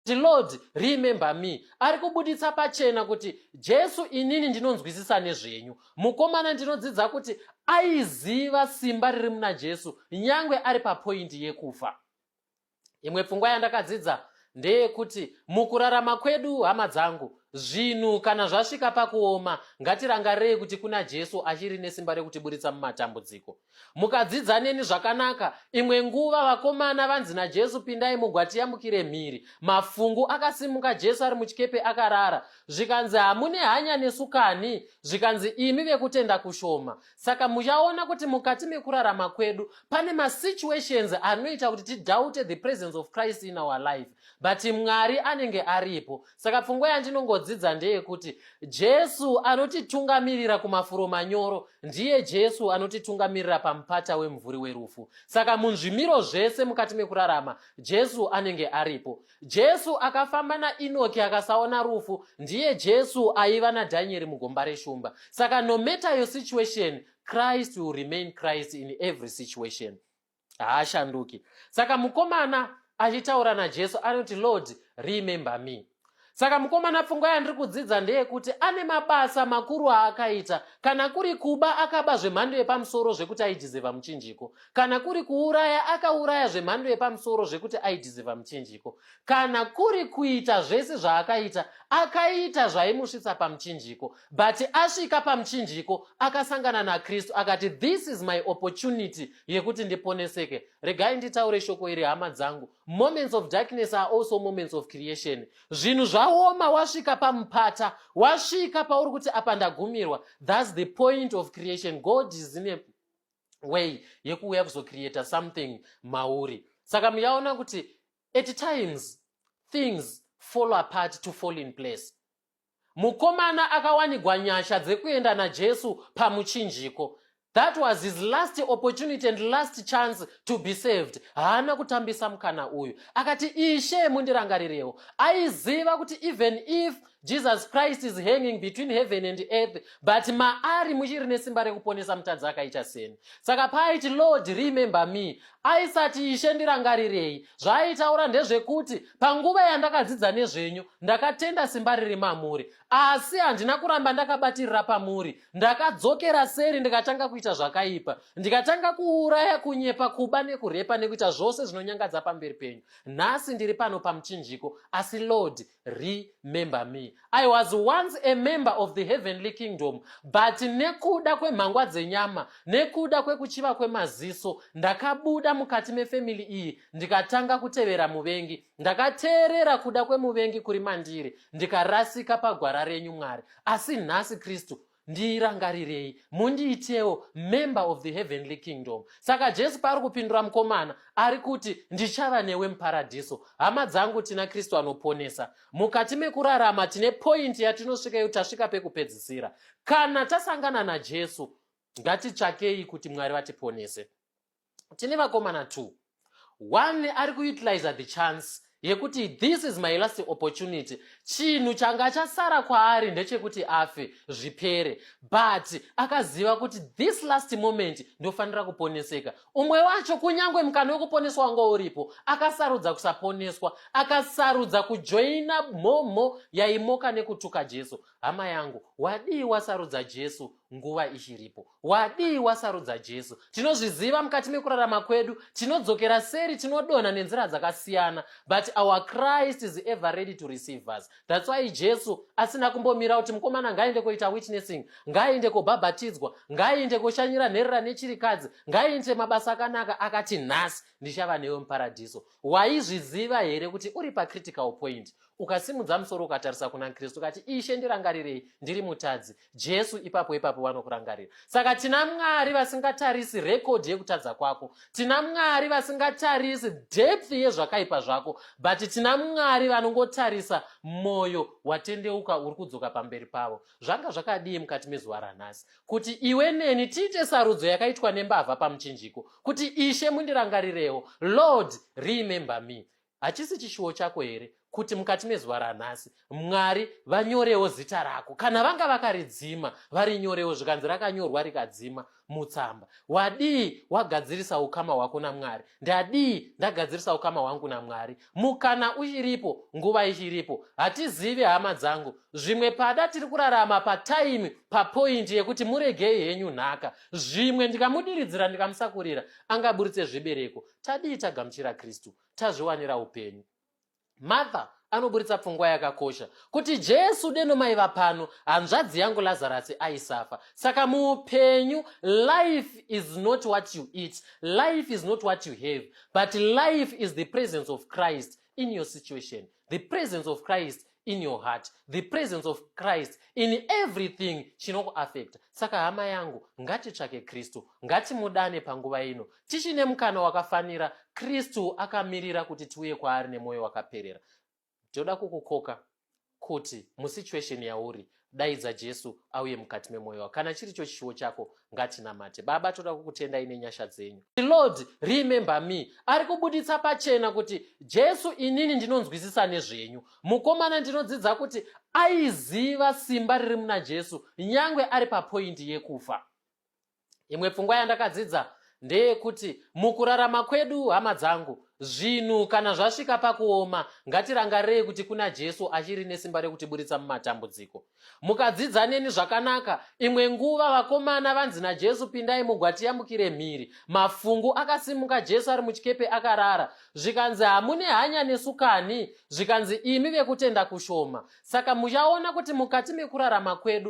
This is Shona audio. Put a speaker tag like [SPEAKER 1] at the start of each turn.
[SPEAKER 1] Lord, remember me. Ari kubuditsa pachena kuti Jesu inini ndinonzwisisa nezvenyu. Mukomana ndinodzidza kuti aiziva simba riri muna Jesu nyangwe ari papoindi yekufa. Imwe pfungwa yandakadzidza ndeyekuti mukurarama kwedu, hama dzangu, zvinhu kana zvasvika pakuoma, ngatirangarirei kuti kuna Jesu achiri nesimba rekutiburitsa mumatambudziko. Mukadzidza neni zvakanaka, imwe nguva vakomana vanzi naJesu pindai mugwati yamukire mhiri. Mafungu akasimuka, Jesu ari muchikepe akarara. Zvikanzi hamune hanya nesu kani, zvikanzi imi vekutenda kushoma. Saka muchaona kuti mukati mekurarama kwedu pane masituations anoita kuti tidoubte the presence of Christ in our life. But Mwari anenge aripo. Saka pfungwa yandinongodzidza ndeyekuti Jesu anotitungamirira kumafuro manyoro ndiye Jesu anotitungamirira pamupata wemvuri werufu. Saka munzvimiro zvese mukati mekurarama Jesu anenge aripo. Jesu akafamba naEnoki akasaona rufu ndiye Jesu aiva naDhanieri mugomba reshumba. Saka no matter your situation, Christ will remain Christ in every situation. Haashanduki. Saka mukomana achitaura naJesu anoti, Lord, remember me. Saka mukomana pfungwa yandiri kudzidza ndeyekuti ane mabasa makuru aakaita. Kana kuri kuba, akaba zvemhando yepamusoro zvekuti aidhizeva muchinjiko. Kana kuri kuuraya, akauraya zvemhando yepamusoro zvekuti aidhizeva muchinjiko. Kana kuri kuita zvese zvaakaita, akaita zvaimusvitsa pamuchinjiko. But asvika pamuchinjiko akasangana naKristu akati, this is my opportunity yekuti ndiponeseke. Regai nditaure shoko iri, hama dzangu. Moments of darkness are also moments of creation. Zvinhu zvaoma, wasvika pamupata, wasvika pauri kuti apa ndagumirwa. That's the point of creation. God is in a way yekuuya kuzocreate something mauri. Saka muyaona kuti at times things fall apart to fall in place. Mukomana akawanigwa nyasha dzekuenda naJesu pamuchinjiko. That was his last opportunity and last chance to be saved. Haana kutambisa mukana uyu. Akati, Ishe mundirangarirewo. Aiziva kuti even if Jesus Christ is hanging between heaven and earth, but maari muchiri nesimba rekuponesa mutadzi akaita seni. Saka paiti, Lord, remember me. Aisati Ishe ndirangarirei. Zvaitaura ndezvekuti panguva yandakadzidza nezvenyu ndakatenda simba riri mamuri. Asi handina kuramba ndakabatirira pamuri. Ndakadzokera seri ndikatanga kuita zvakaipa. Ndikatanga kuuraya, kunyepa, kuba nekurepa nekuita zvose zvinonyangadza pamberi penyu. Nhasi ndiri pano pamuchinjiko, asi Lord, remember me. I was once a member of the heavenly kingdom, but nekuda kwemhangwa dzenyama, nekuda kwekuchiva kwemaziso, ndakabuda mukati mefamily iyi, ndikatanga kutevera muvengi, ndakateerera kuda kwemuvengi kuri mandiri, ndikarasika pagwara renyu Mwari. Asi nhasi Kristu, ndirangarirei, mundiitewo member of the heavenly kingdom. Saka Jesu paari kupindura mukomana ari kuti ndichava newe muparadhiso. Hama dzangu, tina Kristu anoponesa. Mukati mekurarama tine point yatinosvika tasvika pekupedzisira. Kana tasangana naJesu, ngatitsvakei kuti Mwari vatiponese. Tine vakomana 2. One ari kuutilize the chance yekuti this is my last opportunity. Chinhu changa chasara kwaari ndechekuti afe zvipere, but akaziva kuti this last moment ndofanira kuponeseka. Umwe wacho kunyangwe mukana wekuponeswa wanga uripo, akasarudza kusaponeswa, akasarudza kujoina mhomho yaimoka nekutuka Jesu. Hama yangu, wadii wasarudza Jesu nguva ichiripo? Wadii wasarudza Jesu? Tinozviziva mukati mekurarama kwedu, tinodzokera seri, tinodonha nenzira dzakasiyana, but our Christ is ever ready to receive us. That's why Jesu asina kumbomira kuti mukomana ngaende koita witnessing, ngaende kobhabhatidzwa, ngaende koshanyira nherera nechirikadzi, ngaende mabasa akanaka. Akati, nhasi ndichava newe muparadhiso. Waizviziva here kuti uri pacritical point? Ukasimudza musoro ukatarisa kuna Kristu ukati, Ishe ndirangarirei, ndiri mutadzi. Jesu ipapo vanokurangarira. Saka tina Mwari vasingatarisi record yekutadza kwako, tina Mwari vasingatarisi depth yezvakaipa zvako, but tina Mwari vanongotarisa moyo watendeuka uri kudzoka pamberi pavo. Zvanga zvakadii mukati mezuva ranhasi kuti iwe neni tiite sarudzo yakaitwa nembavha pamuchinjiko, kuti Ishe mundirangarirewo, Lord, remember me. Hachisi chishuwo chako here kuti mukati mezuva ranhasi Mwari vanyorewo zita rako. Kana vanga vakaridzima varinyorewo zvikanzi rakanyorwa rikadzima mutsamba. Wadii wagadzirisa ukama hwako naMwari? Ndadii ndagadzirisa ukama hwangu naMwari? Mukana uchiripo, nguva ichiripo. Hatizivi hama dzangu, zvimwe pada tiri kurarama pataimi, papoindi yekuti muregei henyu nhaka. Zvimwe ndikamudiridzira ndikamusakurira angaburitse zvibereko. Tadii tagamuchira Kristu, tazviwanira upenyu. Martha anoburitsa pfungwa yakakosha kuti Jesu deno maiva pano, hanzvadzi yangu Lazarus aisafa. Saka muupenyu, life is not what you eat, life is not what you have, but life is the presence of Christ in your situation, the presence of Christ in your heart, the presence of Christ in everything chinokuaffect. Saka hama yangu, ngatitsvake Kristu, ngatimudane panguva ino. Tichine mukana wakafanira, Kristu akamirira kuti tiuye kwaari nemoyo wakaperera. Toda kukukoka kuti musituation yauri, daidza Jesu auye mukati memoyo wako. Kana chiri chishuwo chako, ngatinamate. Baba, toda kukutenda ine nyasha dzenyu. Lord, remember me. Ari kubuditsa pachena kuti Jesu inini ndinonzwisisa nezvenyu. Mukomana ndinodzidza kuti aiziva simba riri muna Jesu nyangwe ari papoindi yekufa. Imwe pfungwa yandakadzidza ndeyekuti mukurarama kwedu, hama dzangu, zvinhu kana zvasvika pakuoma, ngatirangarei kuti kuna Jesu achiri nesimba rekutiburitsa mumatambudziko. Mukadzidza neni zvakanaka, imwe nguva vakomana vanzi naJesu pindai mugwati yamukire mhiri. Mafungu akasimuka, Jesu ari muchikepe akarara. Zvikanzi hamune hanya nesu kani, zvikanzi imi vekutenda kushoma. Saka muchaona kuti mukati mekurarama kwedu